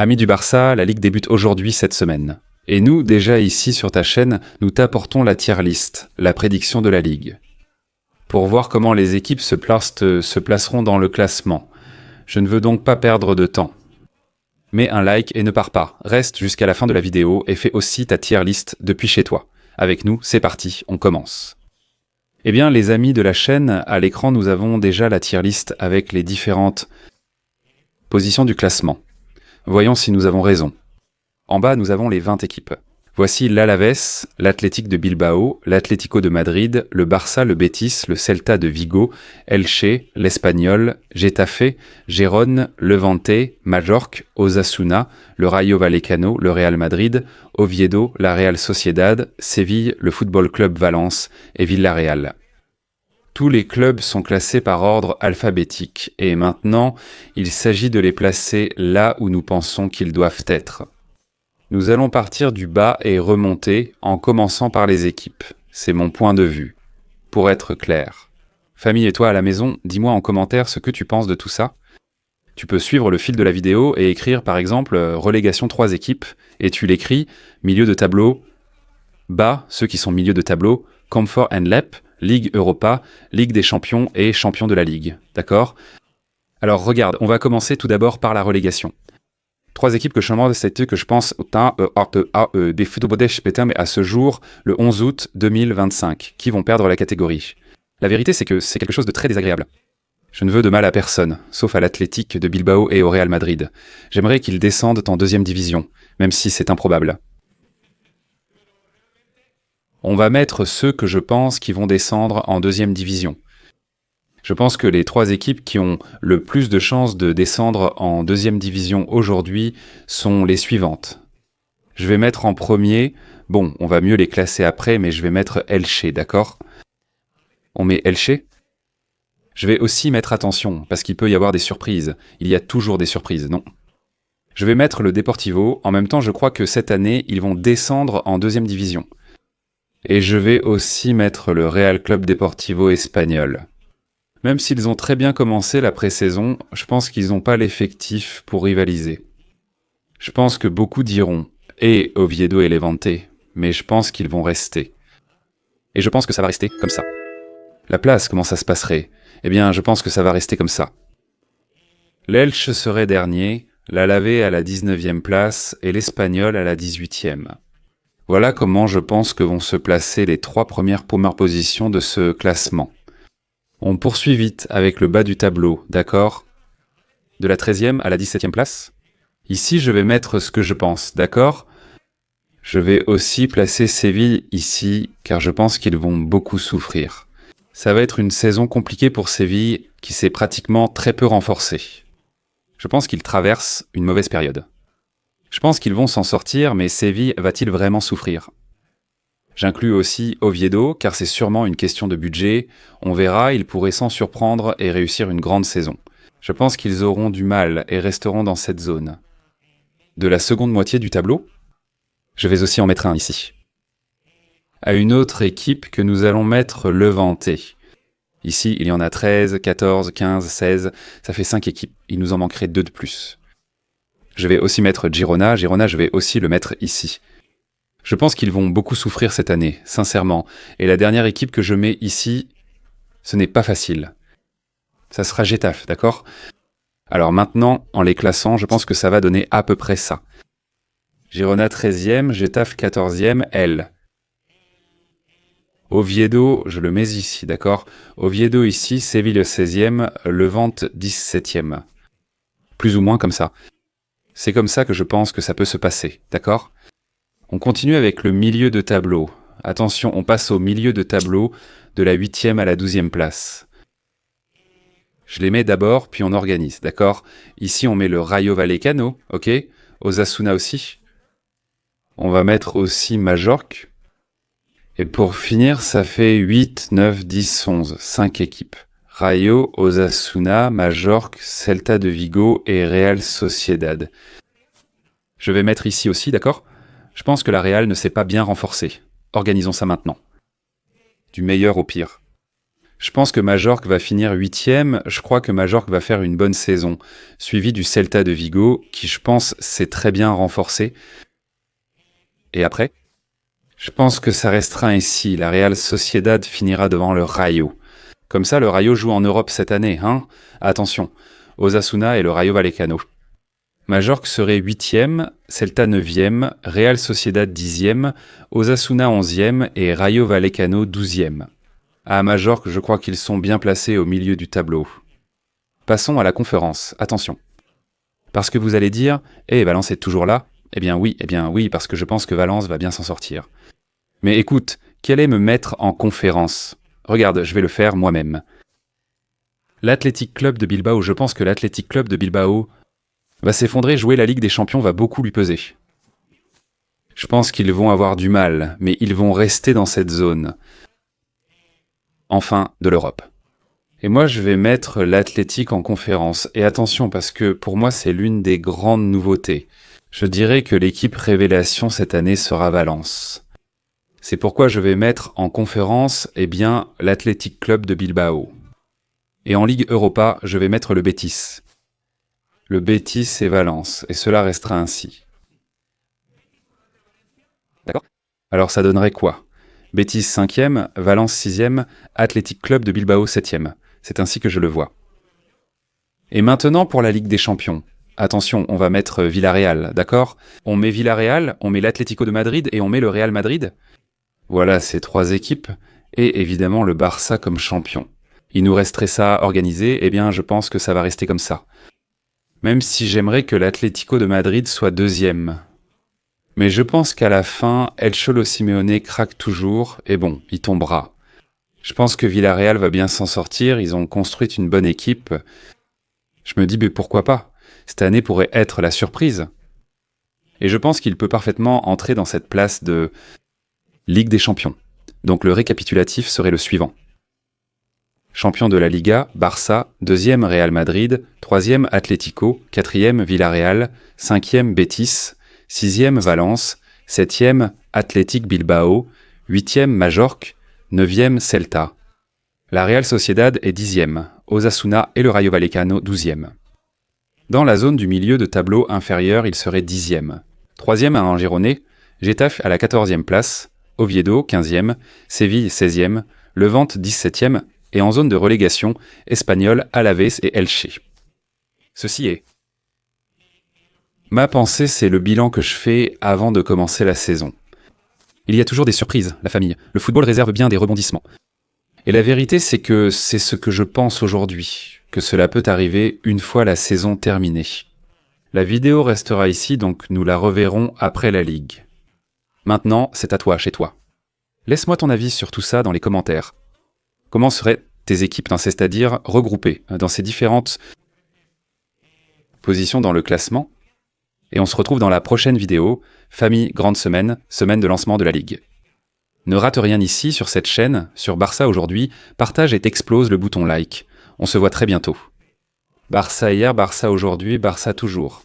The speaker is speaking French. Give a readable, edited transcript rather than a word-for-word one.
Amis du Barça, la Ligue débute aujourd'hui cette semaine. Et nous, déjà ici sur ta chaîne, nous t'apportons la tier list, la prédiction de la Ligue. Pour voir comment les équipes se placeront dans le classement. Je ne veux donc pas perdre de temps. Mets un like et ne pars pas, reste jusqu'à la fin de la vidéo et fais aussi ta tier list depuis chez toi. Avec nous, c'est parti, on commence. Eh bien, les amis de la chaîne, à l'écran, nous avons déjà la tier list avec les différentes positions du classement. Voyons si nous avons raison. En bas, nous avons les 20 équipes. Voici l'Alaves, l'Athletic de Bilbao, l'Atlético de Madrid, le Barça, le Betis, le Celta de Vigo, Elche, l'Espanyol, Getafe, Gérone, Levante, Majorque, Osasuna, le Rayo Vallecano, le Real Madrid, Oviedo, la Real Sociedad, Séville, le Football Club Valence et Villarreal. Tous les clubs sont classés par ordre alphabétique et maintenant, il s'agit de les placer là où nous pensons qu'ils doivent être. Nous allons partir du bas et remonter en commençant par les équipes. C'est mon point de vue. Pour être clair. Famille et toi à la maison, dis-moi en commentaire ce que tu penses de tout ça. Tu peux suivre le fil de la vidéo et écrire par exemple relégation 3 équipes et tu l'écris milieu de tableau, bas, ceux qui sont milieu de tableau, Comfort and Lep, Ligue Europa, Ligue des Champions et Champion de la Ligue. D'accord ? Alors regarde, on va commencer tout d'abord par la relégation. 3 équipes que je demande, c'est que je pense des footballers mais à ce jour, le 11 août 2025, qui vont perdre la catégorie. La vérité, c'est que c'est quelque chose de très désagréable. Je ne veux de mal à personne, sauf à l'Athletic de Bilbao et au Real Madrid. J'aimerais qu'ils descendent en 2e division, même si c'est improbable. On va mettre ceux que je pense qui vont descendre en 2e division. Je pense que les 3 équipes qui ont le plus de chances de descendre en 2e division aujourd'hui sont les suivantes. Je vais mettre en premier, bon, on va mieux les classer après, mais je vais mettre Elche, d'accord ? On met Elche ? Je vais aussi mettre attention, parce qu'il peut y avoir des surprises. Il y a toujours des surprises, non ? Je vais mettre le Deportivo, en même temps je crois que cette année, ils vont descendre en 2e division. Et je vais aussi mettre le Real Club Deportivo espagnol. Même s'ils ont très bien commencé la pré-saison, je pense qu'ils n'ont pas l'effectif pour rivaliser. Je pense que beaucoup diront « et Oviedo et Levante », mais je pense qu'ils vont rester. Et je pense que ça va rester comme ça. La place, comment ça se passerait ? Eh bien, je pense que ça va rester comme ça. L'Elche serait dernier, l'Alavés à la 19e place et l'Espanyol à la 18e. Voilà comment je pense que vont se placer les 3 premières positions de ce classement. On poursuit vite avec le bas du tableau, d'accord ? De la 13e à la 17e place. Ici, je vais mettre ce que je pense, d'accord ? Je vais aussi placer Séville ici, car je pense qu'ils vont beaucoup souffrir. Ça va être une saison compliquée pour Séville, qui s'est pratiquement très peu renforcée. Je pense qu'ils traversent une mauvaise période. Je pense qu'ils vont s'en sortir, mais Séville va-t-il vraiment souffrir ? J'inclus aussi Oviedo, car c'est sûrement une question de budget. On verra, ils pourraient s'en surprendre et réussir une grande saison. Je pense qu'ils auront du mal et resteront dans cette zone. De la seconde moitié du tableau, je vais aussi en mettre un ici. À une autre équipe que nous allons mettre Levante. Ici, il y en a 13, 14, 15, 16, ça fait 5 équipes. Il nous en manquerait 2 de plus. Je vais aussi mettre Girona. Girona, je vais aussi le mettre ici. Je pense qu'ils vont beaucoup souffrir cette année, sincèrement. Et la dernière équipe que je mets ici, ce n'est pas facile. Ça sera Getafe, d'accord ? Alors maintenant, en les classant, je pense que ça va donner à peu près ça. Girona 13e, Getafe 14e, L. Oviedo, je le mets ici, d'accord ? Oviedo ici, Séville 16e, Levante 17e. Plus ou moins comme ça. C'est comme ça que je pense que ça peut se passer, d'accord ? On continue avec le milieu de tableau. Attention, on passe au milieu de tableau de la 8e à la 12e place. Je les mets d'abord, puis on organise, d'accord ? Ici, on met le Rayo Vallecano, ok ? Osasuna aussi. On va mettre aussi Majorque. Et pour finir, ça fait 8, 9, 10, 11, 5 équipes. Rayo, Osasuna, Majorque, Celta de Vigo et Real Sociedad. Je vais mettre ici aussi, d'accord ? Je pense que la Real ne s'est pas bien renforcée. Organisons ça maintenant. Du meilleur au pire. Je pense que Majorque va finir 8e, je crois que Majorque va faire une bonne saison, suivi du Celta de Vigo, qui je pense s'est très bien renforcé. Et après, je pense que ça restera ainsi, la Real Sociedad finira devant le Rayo. Comme ça, le Rayo joue en Europe cette année, hein? Attention, Osasuna et le Rayo Vallecano. Majorque serait 8e, Celta 9e, Real Sociedad 10e, Osasuna 11e et Rayo Vallecano 12e. À Majorque, je crois qu'ils sont bien placés au milieu du tableau. Passons à la conférence, attention. Parce que vous allez dire, Valence est toujours là ? Eh bien oui, parce que je pense que Valence va bien s'en sortir. Mais écoute, quel est me mettre en conférence ? Regarde, je vais le faire moi-même. L'Athletic Club de Bilbao, je pense que l'Athletic Club de Bilbao va s'effondrer, jouer la Ligue des Champions va beaucoup lui peser. Je pense qu'ils vont avoir du mal, mais ils vont rester dans cette zone. Enfin, de l'Europe. Et moi, je vais mettre l'Athletic en conférence. Et attention, parce que pour moi, c'est l'une des grandes nouveautés. Je dirais que l'équipe révélation cette année sera Valence. C'est pourquoi je vais mettre en conférence, l'Athletic Club de Bilbao. Et en Ligue Europa, je vais mettre le Betis. Le Betis et Valence, et cela restera ainsi. D'accord ? Alors ça donnerait quoi ? Betis 5e, Valence 6e, Athletic Club de Bilbao 7e. C'est ainsi que je le vois. Et maintenant pour la Ligue des Champions. Attention, on va mettre Villarreal, d'accord ? On met Villarreal, on met l'Atlético de Madrid et on met le Real Madrid. Voilà ces 3 équipes, et évidemment le Barça comme champion. Il nous resterait ça à organiser, je pense que ça va rester comme ça. Même si j'aimerais que l'Atlético de Madrid soit 2e. Mais je pense qu'à la fin, El Cholo Simeone craque toujours, et bon, il tombera. Je pense que Villarreal va bien s'en sortir, ils ont construit une bonne équipe. Je me dis, mais pourquoi pas ? Cette année pourrait être la surprise. Et je pense qu'il peut parfaitement entrer dans cette place de Ligue des Champions. Donc le récapitulatif serait le suivant. Champion de la Liga, Barça, 2e Real Madrid, 3e Atlético, 4e Villarreal, 5e Betis, 6e Valence, 7e Athletic Bilbao, 8e Majorque, 9e Celta. La Real Sociedad est 10e, Osasuna et le Rayo Vallecano 12e. Dans la zone du milieu de tableau inférieur, il serait 10e. 3e à Angirone, Getafe à la 14e place, Oviedo 15e, Séville 16e, Levante 17e et en zone de relégation, Espanyol, Alaves et Elche. Ceci est. Ma pensée, c'est le bilan que je fais avant de commencer la saison. Il y a toujours des surprises, la famille. Le football réserve bien des rebondissements. Et la vérité, c'est que c'est ce que je pense aujourd'hui, que cela peut arriver une fois la saison terminée. La vidéo restera ici, donc nous la reverrons après la Ligue. Maintenant, c'est à toi, chez toi. Laisse-moi ton avis sur tout ça dans les commentaires. Comment seraient tes équipes, c'est-à-dire regroupées dans ces différentes positions dans le classement ? Et on se retrouve dans la prochaine vidéo, Famille Grande Semaine, semaine de lancement de la Ligue. Ne rate rien ici, sur cette chaîne, sur Barça aujourd'hui, partage et t'explose le bouton like. On se voit très bientôt. Barça hier, Barça aujourd'hui, Barça toujours.